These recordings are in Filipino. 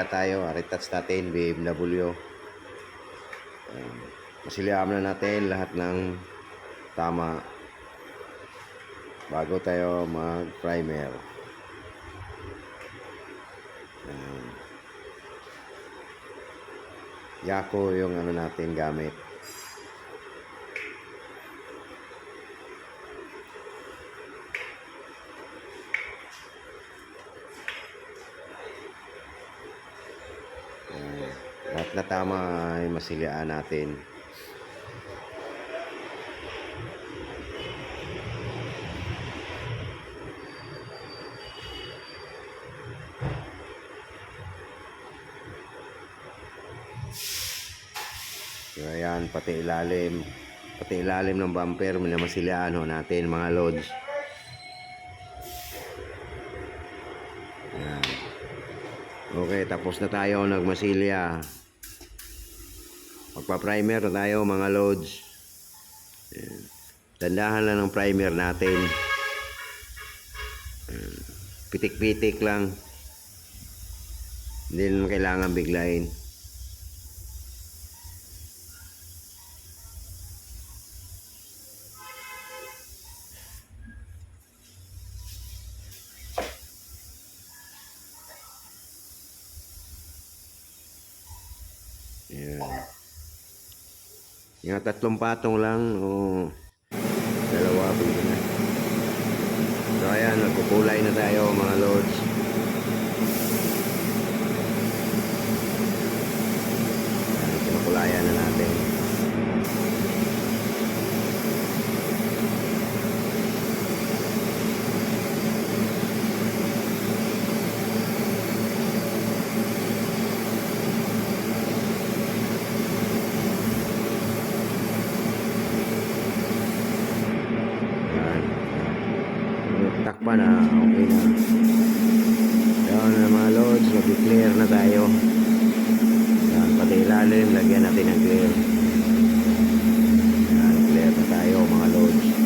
Masilya tayo, retouch natin, BMW. Masilyaan na natin lahat ng tama bago tayo mag primer. Yako yung ano natin gamit. Lahat na tama ay masilyaan natin. So, ayan, pati ilalim ng bumper, minamasilyaan ho natin mga lods. Ayan. Okay, tapos na tayo nagmasilya. Magpa-primer na tayo mga lods. Ayan. Tandahan lang ng primer natin. Pitik-pitik lang. Hindi naman kailangan biglayin. Ayan. Yung 3 patong lang o 2 pwede na. So ayan, nagkukulay na tayo mga lods. Ayan, kinukulayan na natin. Takpan na, okay na. Yan na mga lods, mag-clear na tayo. Yan, pati ilalim, lagyan natin ng clear. Yan, clear na tayo mga lods.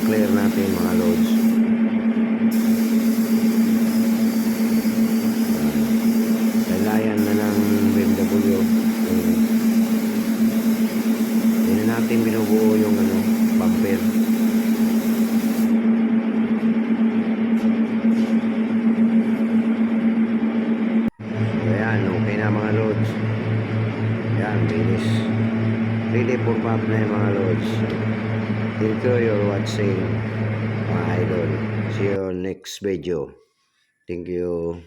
Clear natin mga loads. Dalayan na ng BMW. Hindi na natin binubuo yung ano, bumper. Ayan, okay na mga loads. Ayan, finish. Ready for pop na yung mga loads. Thank you for watching mga idol. See you next video. Thank you.